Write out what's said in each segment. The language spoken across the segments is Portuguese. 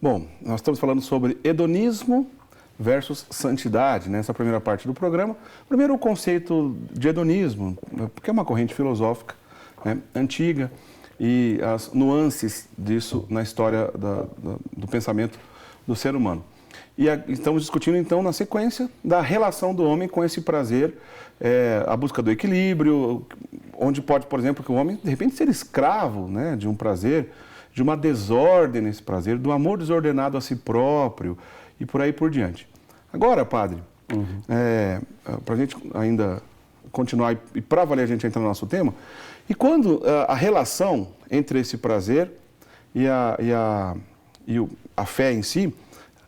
Bom, nós estamos falando sobre hedonismo versus santidade, nessa primeira parte do programa. Primeiro, o conceito de hedonismo, porque é uma corrente filosófica, né, antiga, e as nuances disso na história do pensamento do ser humano. E estamos discutindo, então, na sequência da relação do homem com esse prazer, a busca do equilíbrio, onde pode, por exemplo, que o homem, de repente, ser escravo, né, de um prazer, de uma desordem nesse prazer, do amor desordenado a si próprio e por aí por diante. Agora, padre, para a gente ainda continuar e para valer a gente entrar no nosso tema, e quando a relação entre esse prazer e a fé em si,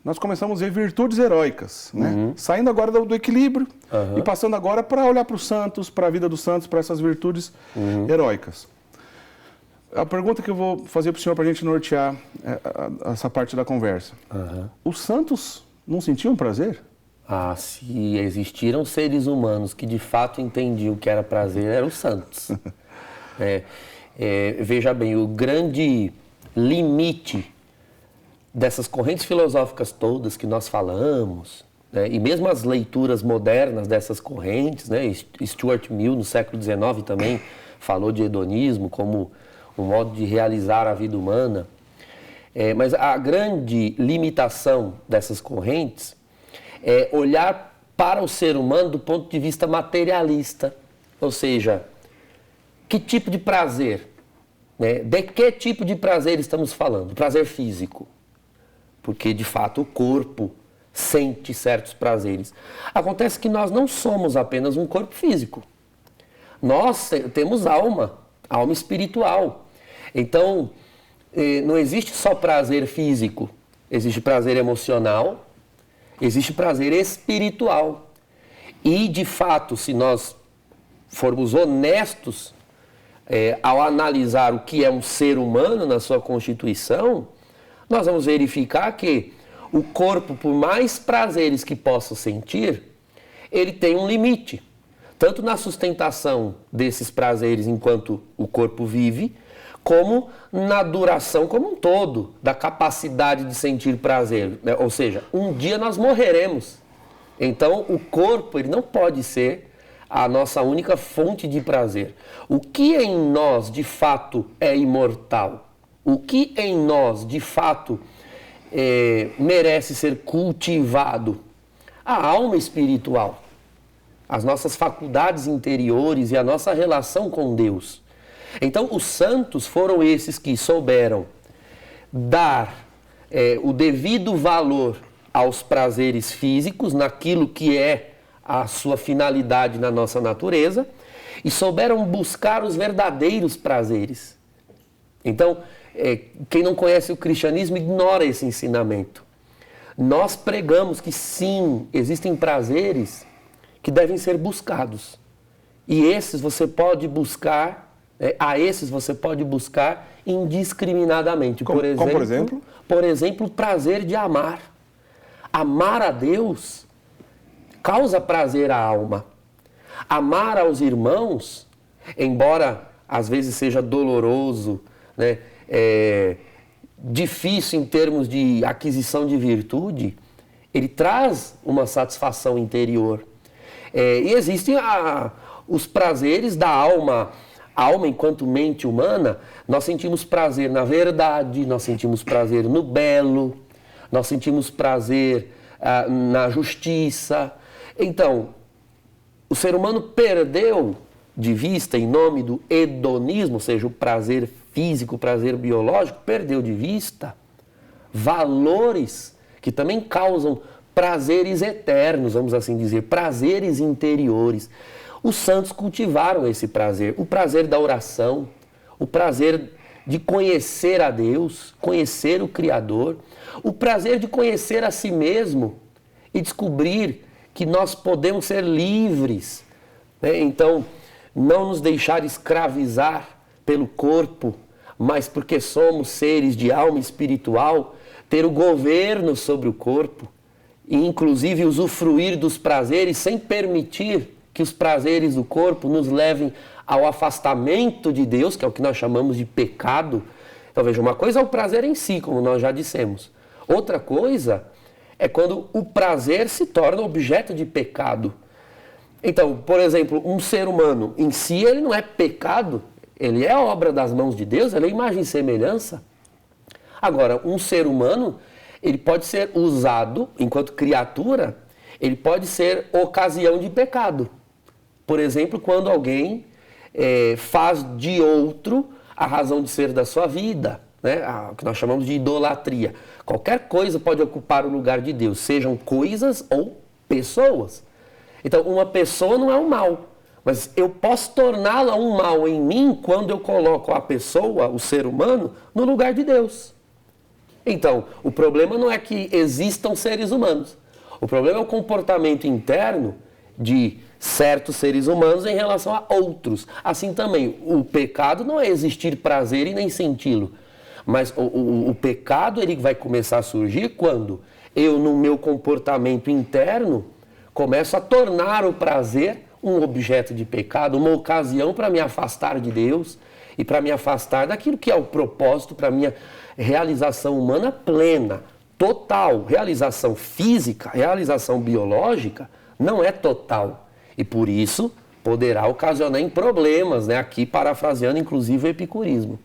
nós começamos a ver virtudes heróicas, né? Saindo agora do equilíbrio e passando agora para olhar para os santos, para a vida dos santos, para essas virtudes heróicas. A pergunta que eu vou fazer para o senhor, para a gente nortear essa parte da conversa. Os santos não sentiam prazer? Ah, se existiram seres humanos que de fato entendiam o que era prazer, eram os santos. Veja bem, o grande limite dessas correntes filosóficas todas que nós falamos, né, e mesmo as leituras modernas dessas correntes, né, Stuart Mill, no século XIX, também falou de hedonismo como um modo de realizar a vida humana. Mas a grande limitação dessas correntes é olhar para o ser humano do ponto de vista materialista. Ou seja, que tipo de prazer? Né? De que tipo de prazer estamos falando? Prazer físico. Porque, de fato, o corpo sente certos prazeres. Acontece que nós não somos apenas um corpo físico. Nós temos alma espiritual. Então, não existe só prazer físico, existe prazer emocional, existe prazer espiritual. E, de fato, se nós formos honestos ao analisar o que é um ser humano na sua constituição, nós vamos verificar que o corpo, por mais prazeres que possa sentir, ele tem um limite. Tanto na sustentação desses prazeres enquanto o corpo vive, como na duração como um todo, da capacidade de sentir prazer. Né? Ou seja, um dia nós morreremos. Então, o corpo ele não pode ser a nossa única fonte de prazer. O que em nós, de fato, é imortal? O que em nós, de fato, merece ser cultivado? A alma espiritual, as nossas faculdades interiores e a nossa relação com Deus. Então, os santos foram esses que souberam dar o devido valor aos prazeres físicos, naquilo que é a sua finalidade na nossa natureza, e souberam buscar os verdadeiros prazeres. Então, quem não conhece o cristianismo ignora esse ensinamento. Nós pregamos que sim, existem prazeres que devem ser buscados. E esses você pode buscar, a esses você pode buscar indiscriminadamente. Como por exemplo? Por exemplo, o prazer de amar. Amar a Deus causa prazer à alma. Amar aos irmãos, embora às vezes seja doloroso, né, difícil em termos de aquisição de virtude, ele traz uma satisfação interior. E existem os prazeres da alma. A alma, enquanto mente humana, nós sentimos prazer na verdade, nós sentimos prazer no belo, nós sentimos prazer na justiça. Então, o ser humano perdeu de vista, em nome do hedonismo, ou seja, o prazer físico, o prazer biológico, perdeu de vista valores que também causam prazeres eternos, vamos assim dizer, prazeres interiores. Os santos cultivaram esse prazer, o prazer da oração, o prazer de conhecer a Deus, conhecer o Criador, o prazer de conhecer a si mesmo e descobrir que nós podemos ser livres, né? Então, não nos deixar escravizar pelo corpo, mas porque somos seres de alma espiritual, ter o governo sobre o corpo e inclusive usufruir dos prazeres sem permitir que os prazeres do corpo nos levem ao afastamento de Deus, que é o que nós chamamos de pecado. Então veja, uma coisa é o prazer em si, como nós já dissemos. Outra coisa é quando o prazer se torna objeto de pecado. Então, por exemplo, um ser humano em si, ele não é pecado, ele é obra das mãos de Deus, ele é imagem e semelhança. Agora, um ser humano, ele pode ser usado, enquanto criatura, ele pode ser ocasião de pecado. Por exemplo, quando alguém faz de outro a razão de ser da sua vida, né? O que nós chamamos de idolatria. Qualquer coisa pode ocupar o lugar de Deus, sejam coisas ou pessoas. Então, uma pessoa não é um mal, mas eu posso torná-la um mal em mim quando eu coloco a pessoa, o ser humano, no lugar de Deus. Então, o problema não é que existam seres humanos. O problema é o comportamento interno de certos seres humanos em relação a outros. Assim também, o pecado não é existir prazer e nem senti-lo. Mas o pecado ele vai começar a surgir quando eu, no meu comportamento interno, começo a tornar o prazer um objeto de pecado, uma ocasião para me afastar de Deus e para me afastar daquilo que é o propósito para a minha realização humana plena, total. Realização física, realização biológica não é total. E por isso poderá ocasionar em problemas, né? Aqui parafraseando inclusive o epicurismo.